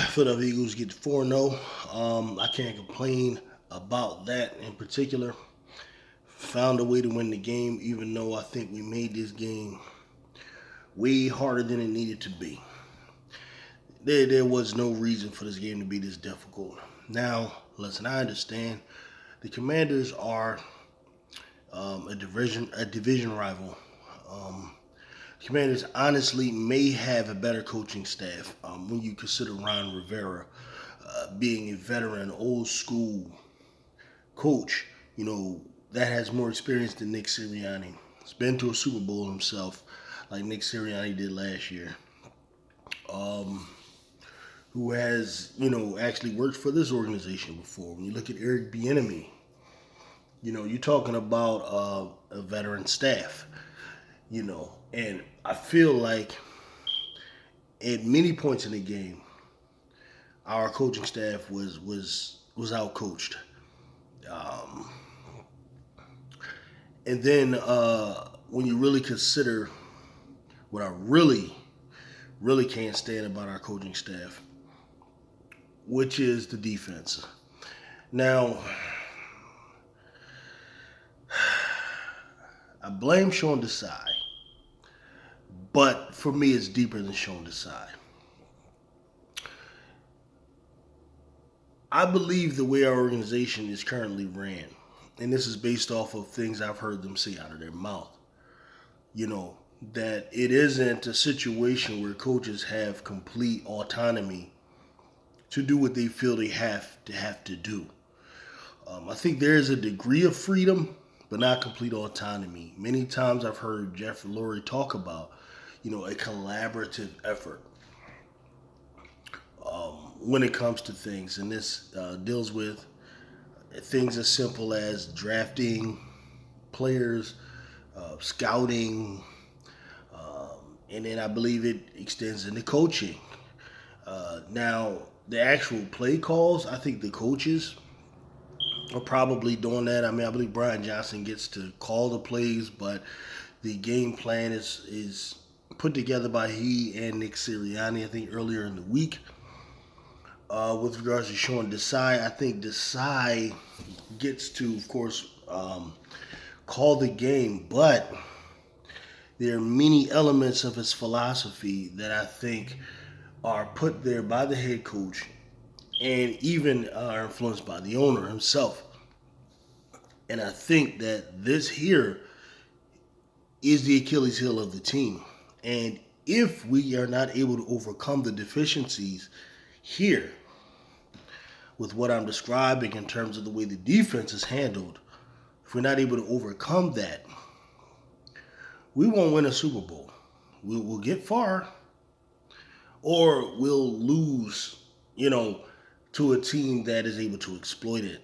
Philadelphia Eagles get 4-0. I can't complain about that in particular. Found a way to win the game, even though I think we made this game way harder than it needed to be. There was no reason for this game to be this difficult. Now, listen, I understand the Commanders are a division rival. Um, Commanders honestly may have a better coaching staff when you consider Ron Rivera being a veteran, old school coach. You know that has more experience than Nick Sirianni. He's been to a Super Bowl himself, like Nick Sirianni did last year. Um, who has actually worked for this organization before? When you look at Eric Bieniemy, you're talking about a veteran staff. And I feel like at many points in the game, our coaching staff was out coached. Um, and then when you really consider what I really can't stand about our coaching staff, which is the defense. Now, I blame Sean Desai, but for me, it's deeper than Sean Desai. I believe the way our organization is currently ran, and this is based off of things I've heard them say out of their mouth, you know, that it isn't a situation where coaches have complete autonomy to do what they feel they have to do. I think there is a degree of freedom, but not complete autonomy. Many times I've heard Jeffrey Lurie talk about, a collaborative effort when it comes to things, and this deals with things as simple as drafting players, scouting, and then I believe it extends into coaching. Now, the actual play calls, I think the coaches are probably doing that. I mean, I believe Brian Johnson gets to call the plays, but the game plan is put together by he and Nick Sirianni, I think, earlier in the week. With regards to Sean Desai, I think Desai gets to, of course, call the game, but there are many elements of his philosophy that I think are put there by the head coach and even are influenced by the owner himself. And I think that this here is the Achilles heel of the team. And if we are not able to overcome the deficiencies here with what I'm describing in terms of the way the defense is handled, if we're not able to overcome that, we won't win a Super Bowl. We'll get far, or we'll lose, to a team that is able to exploit it.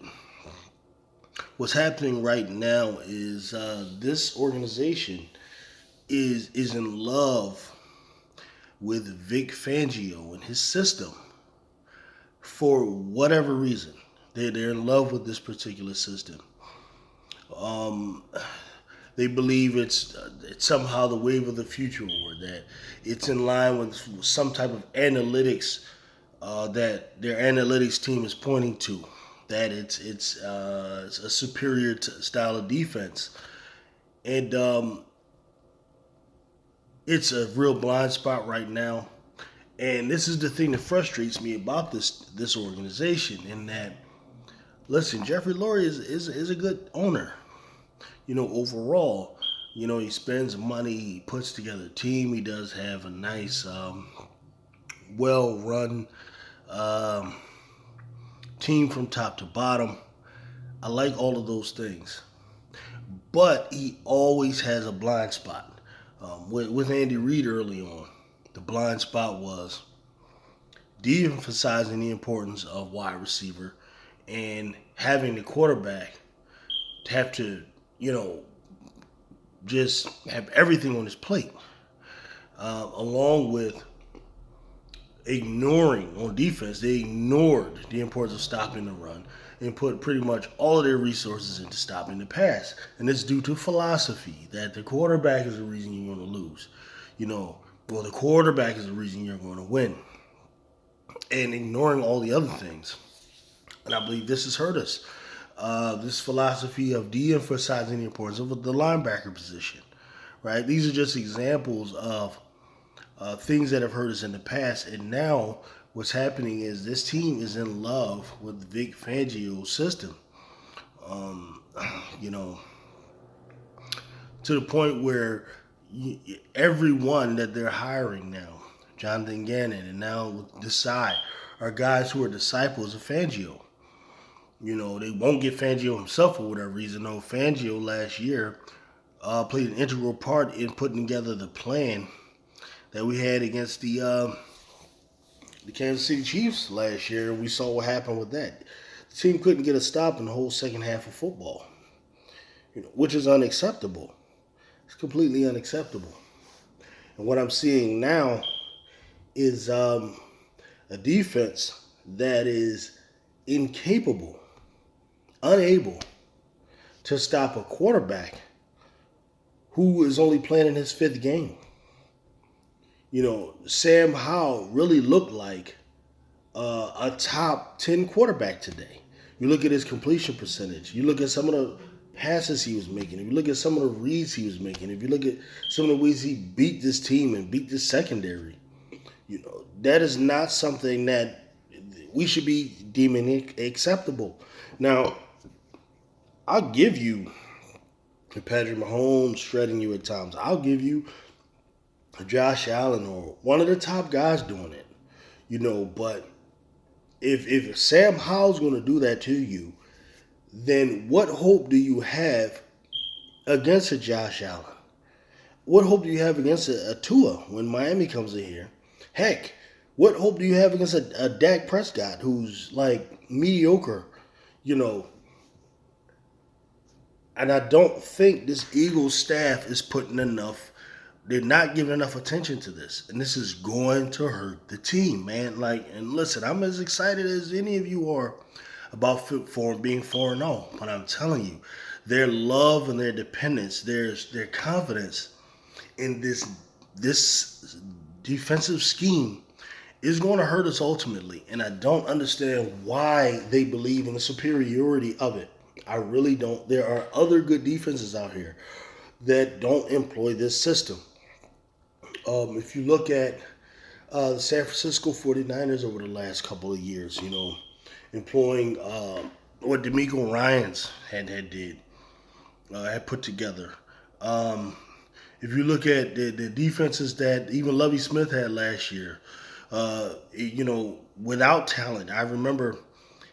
What's happening right now is this organization is in love with Vic Fangio and his system for whatever reason. They're in love with this particular system. Um, they believe it's somehow the wave of the future, or that it's in line with some type of analytics that their analytics team is pointing to. That it's a superior style of defense, and it's a real blind spot right now. And this is the thing that frustrates me about this organization. In that, listen, Jeffrey Lurie is a good owner. Overall, he spends money, he puts together a team. He does have a nice, well-run um, team from top to bottom. I like all of those things. But he always has a blind spot. With Andy Reid early on, the blind spot was de-emphasizing the importance of wide receiver and having the quarterback have to, just have everything on his plate, along with ignoring on defense. They ignored the importance of stopping the run and put pretty much all of their resources into stopping the pass. And it's due to philosophy that the quarterback is the reason you're going to lose, or the quarterback is the reason you're going to win. and ignoring all the other things. And I believe this has hurt us. This philosophy of de-emphasizing the importance of the linebacker position, right? These are just examples of things that have hurt us in the past. And now what's happening is this team is in love with Vic Fangio's system. Um, you know, to the point where everyone that they're hiring now, Jonathan Gannon and now Desai, are guys who are disciples of Fangio. They won't get Fangio himself for whatever reason. No, Fangio last year played an integral part in putting together the plan that we had against the Kansas City Chiefs last year. We saw what happened with that. The team couldn't get a stop in the whole second half of football, which is unacceptable. It's completely unacceptable. And what I'm seeing now is a defense that is incapable, unable to stop a quarterback who is only playing in his fifth game. Sam Howell really looked like a top 10 quarterback today. You look at his completion percentage. You look at some of the passes he was making. If you look at some of the reads he was making. If you look at some of the ways he beat this team and beat this secondary. That is not something that we should be deeming acceptable. Now, I'll give you Patrick Mahomes shredding you at times. I'll give you Josh Allen or one of the top guys doing it. But if Sam Howell's going to do that to you, then what hope do you have against a Josh Allen? What hope do you have against a Tua when Miami comes in here? Heck, what hope do you have against a Dak Prescott who's like mediocre, And I don't think this Eagles staff is putting enough. They're not giving enough attention to this. And this is going to hurt the team, man. And listen, I'm as excited as any of you are about being 4-0. But I'm telling you, their love and their dependence, their confidence in this defensive scheme is going to hurt us ultimately. And I don't understand why they believe in the superiority of it. I really don't. There are other good defenses out here that don't employ this system. If you look at the San Francisco 49ers over the last couple of years, employing what DeMeco Ryans had put together. If you look at the defenses that even Lovie Smith had last year, without talent, I remember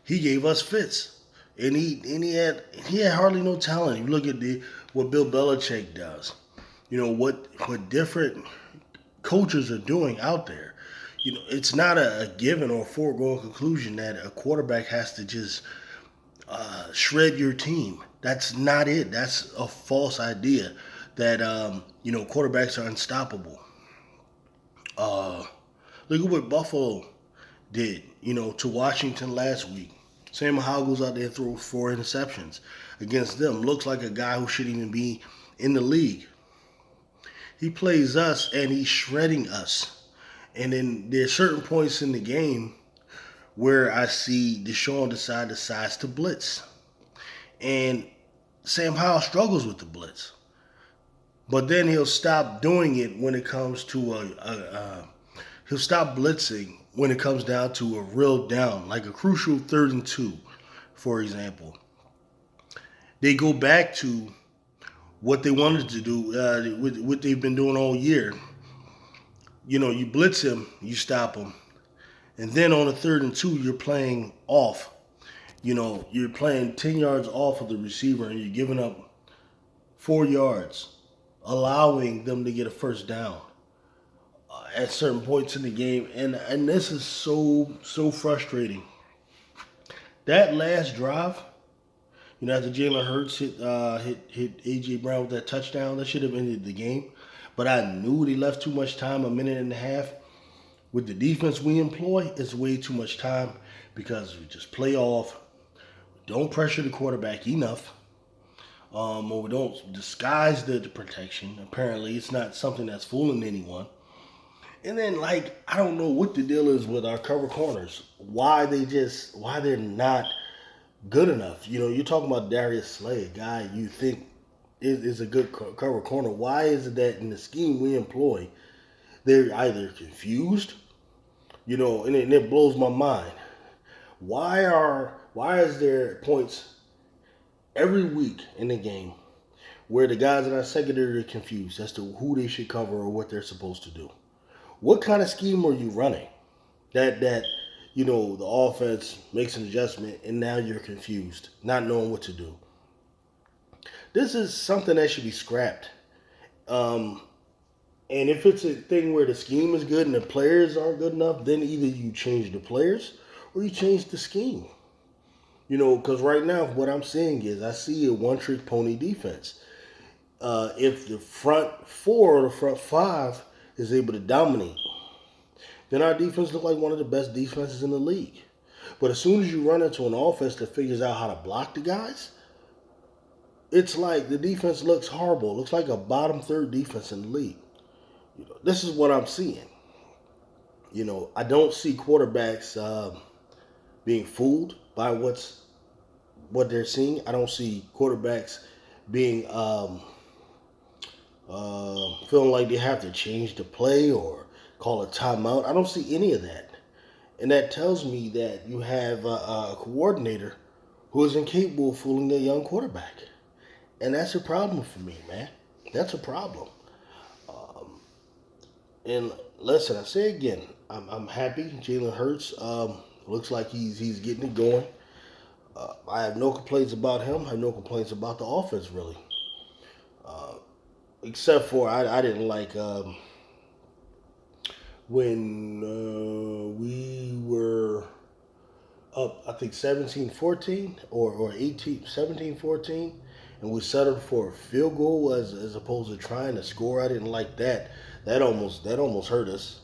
he gave us fits, and he had hardly no talent. You look at what Bill Belichick does, what different coaches are doing out there. It's not a given or a foregone conclusion that a quarterback has to just shred your team. That's not it. That's a false idea that quarterbacks are unstoppable. Look at what Buffalo did, to Washington last week. Sam Howell goes out there and throws 4 interceptions against them. Looks like a guy who shouldn't even be in the league. He plays us and he's shredding us. And then there's certain points in the game where I see Sean Desai decides to blitz. And Sam Howell struggles with the blitz. But then he'll stop doing it when it comes to he'll stop blitzing when it comes down to a real down, like a crucial 3rd and 2, for example. They go back to what they wanted to do, what they've been doing all year. You blitz him, you stop him. And then on a 3rd and 2, you're playing off. You're playing 10 yards off of the receiver and you're giving up 4 yards, allowing them to get a first down at certain points in the game. And this is so frustrating. That last drive, after Jalen Hurts hit A.J. Brown with that touchdown, that should have ended the game. But I knew they left too much time, a minute and a half. With the defense we employ, it's way too much time because we just play off. Don't pressure the quarterback enough. Or we don't disguise the protection. Apparently, it's not something that's fooling anyone. And then, like, I don't know what the deal is with our cover corners. Why they're not good enough. You know, you're talking about Darius Slay, a guy you think is a good cover corner. Why is it that in the scheme we employ, they're either confused, you know, and it blows my mind. Why is there points every week in the game where the guys in our secondary are confused as to who they should cover or what they're supposed to do? What kind of scheme are you running? That you know the offense makes an adjustment and now you're confused, not knowing what to do. This is something that should be scrapped. Um, and if it's a thing where the scheme is good and the players aren't good enough, then either you change the players or you change the scheme. You know, because right now what I'm seeing is I see a one-trick pony defense. If the front four or the front five is able to dominate, then our defense look like one of the best defenses in the league. But as soon as you run into an offense that figures out how to block the guys, it's like the defense looks horrible. It looks like a bottom third defense in the league. You know, this is what I'm seeing. You know, I don't see quarterbacks being fooled by what they're seeing. I don't see quarterbacks being feeling like they have to change the play or call a timeout. I don't see any of that, and that tells me that you have a coordinator who is incapable of fooling a young quarterback, and that's a problem for me, man. That's a problem. Um, and listen, I say again, I'm happy. Jalen Hurts looks like he's getting it going. I have no complaints about him. I have no complaints about the offense, really. Uh, Except for I didn't like when we were up, I think 17-14 or 17-14, and we settled for a field goal as opposed to trying to score. I didn't like that. That almost hurt us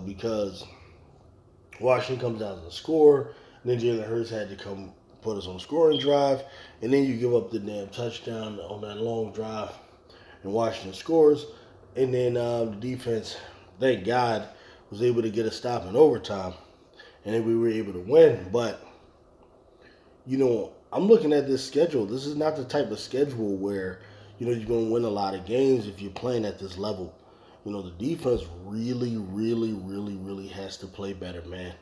because Washington comes down to the score, and then Jalen Hurts had to come put us on a scoring drive, and then you give up the damn touchdown on that long drive, and Washington scores, and then the defense, thank God, was able to get a stop in overtime, and then we were able to win. But you know, I'm looking at this schedule. This is not the type of schedule where you know you're going to win a lot of games if you're playing at this level. You know, the defense really, really, really, really has to play better, man.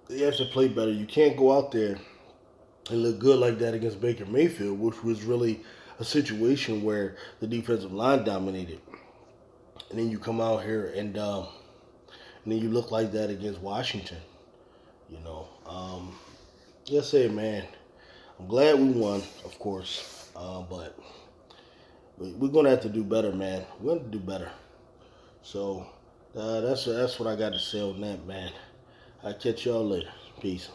They have to play better. You can't go out there and look good like that against Baker Mayfield, which was really a situation where the defensive line dominated. And then you come out here and then you look like that against Washington. You know, just say, man, I'm glad we won, of course, but we're gonna have to do better, man. We're gonna do better. So that's what I got to say on that, man. I'll catch y'all later. Peace.